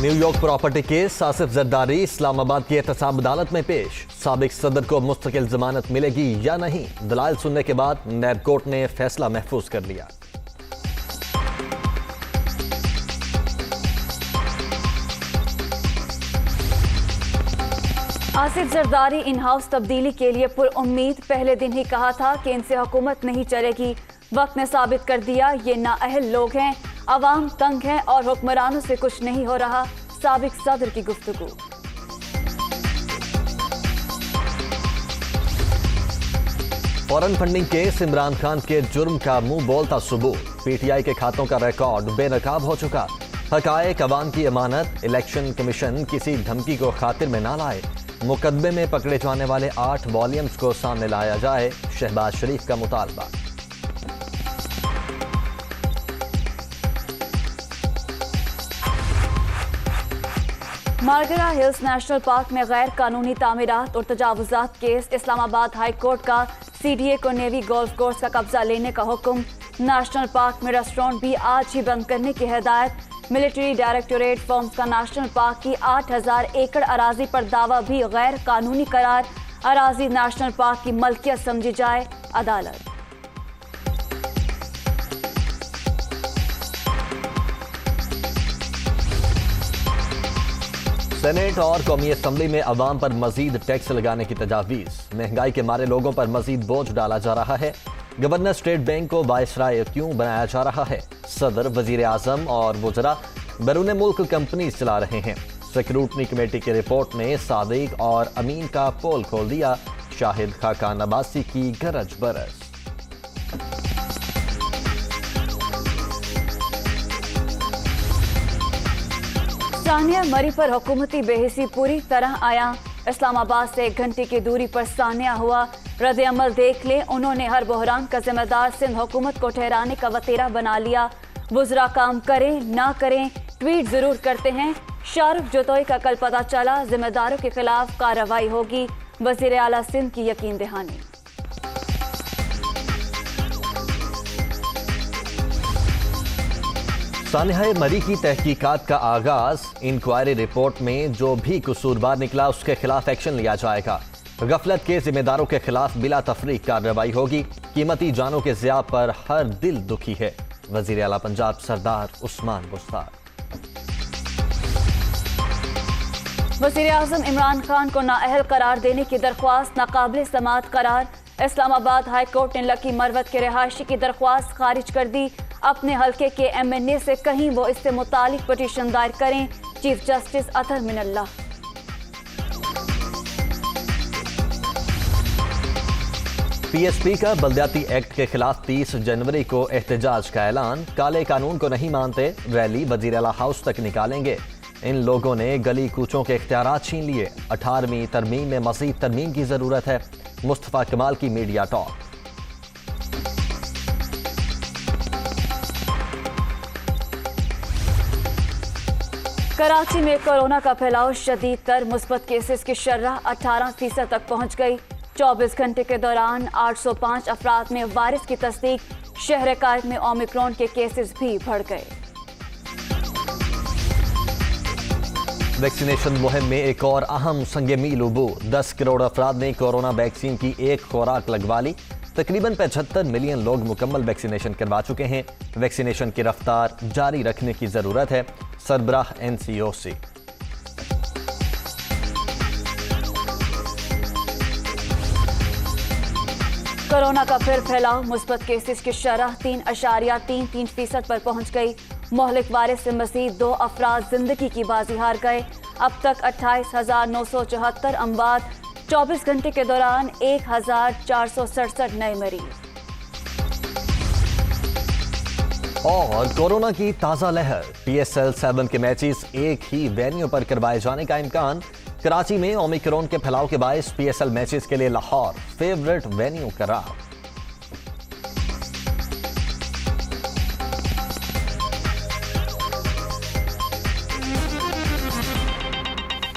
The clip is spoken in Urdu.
New York property case Asif Zardari Islamabad کی احتساب عدالت میں پیش. سابق صدر کو مستقل ضمانت ملے گی یا نہیں, دلائل سننے کے بعد نیب کورٹ نے فیصلہ محفوظ کر لیا. آصف زرداری ان ہاؤس تبدیلی کے لیے پر امید. پہلے دن ہی کہا تھا کہ ان سے حکومت نہیں چلے گی. وقت نے ثابت کر دیا یہ نااہل لوگ ہیں, عوام تنگ ہیں اور حکمرانوں سے کچھ نہیں ہو رہا. سابق صدر کی گفتگو. فورن فنڈنگ کیس عمران خان کے جرم کا منہ بولتا ثبوت. پی ٹی آئی کے کھاتوں کا ریکارڈ بے نقاب ہو چکا. حقائق عوام کی امانت. الیکشن کمیشن کسی دھمکی کو خاطر میں نہ لائے. مقدمے میں پکڑے جانے والے 8 والیومز کو سامنے لایا جائے. شہباز شریف کا مطالبہ. مارگرا ہلز نیشنل پارک میں غیر قانونی تعمیرات اور تجاوزات کیس. اسلام آباد ہائی کورٹ کا سی ڈی اے کو نیوی گولف کورس کا قبضہ لینے کا حکم. نیشنل پارک میں ریسٹورنٹ بھی آج ہی بند کرنے کی ہدایت. ملٹری ڈائریکٹوریٹ فارمز کا نیشنل پارک کی 8000 ایکڑ اراضی پر دعویٰ بھی غیر قانونی قرار. اراضی نیشنل پارک کی ملکیت سمجھی جائے. عدالت. سینیٹ اور قومی اسمبلی میں عوام پر مزید ٹیکس لگانے کی تجاویز. مہنگائی کے مارے لوگوں پر مزید بوجھ ڈالا جا رہا ہے. گورنر اسٹیٹ بینک کو وائسرائے کیوں بنایا جا رہا ہے؟ صدر، وزیر اعظم اور وزراء بیرون ملک کمپنیز چلا رہے ہیں. سیکیورٹی کمیٹی کی رپورٹ نے صادق اور امین کا پول کھول دیا. شاہد خاقان عباسی کی گرج برس. ثانیہ مری پر حکومتی بے حسی پوری طرح آیا. اسلام آباد سے 1 گھنٹے کی دوری پر ثانیہ ہوا. رد عمل دیکھ لیں. انہوں نے ہر بحران کا ذمہ دار سندھ حکومت کو ٹھہرانے کا وتیرہ بنا لیا. وزراء کام کریں نہ کریں ٹویٹ ضرور کرتے ہیں. شاہ رخ جوتوئی کا کل پتہ چلا. ذمہ داروں کے خلاف کارروائی ہوگی. وزیر اعلیٰ سندھ کی یقین دہانی. سانحہ مری کی تحقیقات کا آغاز. انکوائری رپورٹ میں جو بھی قصوروار نکلا اس کے خلاف ایکشن لیا جائے گا. غفلت کے ذمہ داروں کے خلاف بلا تفریق کارروائی ہوگی. قیمتی جانوں کے ضیاع پر ہر دل دکھی ہے. وزیر اعلیٰ پنجاب سردار عثمان بزدار. وزیر اعظم عمران خان کو نااہل قرار دینے کی درخواست ناقابل سماعت قرار. اسلام آباد ہائی کورٹ نے لکی مروت کے رہائشی کی درخواست خارج کر دی. اپنے حلقے کے ایم این اے سے کہیں وہ اس سے متعلق پٹیشن دائر کریں. چیف جسٹس اطہر من اللہ. پی ایس پی کا بلدیاتی ایکٹ کے خلاف 30 جنوری کو احتجاج کا اعلان. کالے قانون کو نہیں مانتے. ریلی وزیر اعلیٰ ہاؤس تک نکالیں گے. ان لوگوں نے گلی کوچوں کے اختیارات چھین لیے. 18ویں ترمیم میں مزید ترمیم کی ضرورت ہے. مصطفیٰ کمال کی میڈیا ٹاک. کراچی میں کورونا کا پھیلاؤ شدید تر. مثبت کیسز کی شرح 18% تک پہنچ گئی. 24 گھنٹے کے دوران 805 افراد میں وائرس کی تصدیق. شہر قائد میں اومیکرون کے کیسز بھی بڑھ گئے. ویکسینیشن مہم میں ایک اور اہم سنگ میل عبور. 10 کروڑ افراد نے کورونا ویکسین کی ایک خوراک لگوا لی. تقریباً 75 ملین لوگ مکمل ویکسینیشن کروا چکے ہیں. ویکسینیشن کی رفتار جاری رکھنے کی ضرورت ہے. سربراہ NCOC. کورونا کا پھر پھیلاؤ. مثبت کیسز کی شرح 3.33% پر پہنچ گئی. مہلک وائرس سے مزید 2 افراد زندگی کی بازی ہار گئے. اب تک 28,974 اموات. 24 گھنٹے کے دوران 1,467 نئے مریض. اور کورونا کی تازہ لہر. PSL 7 کے میچز ایک ہی وینیو پر کروائے جانے کا امکان. کراچی میں اومیکرون کے پھیلاؤ کے باعث PSL میچز کے لیے لاہور فیورٹ وینیو قرار.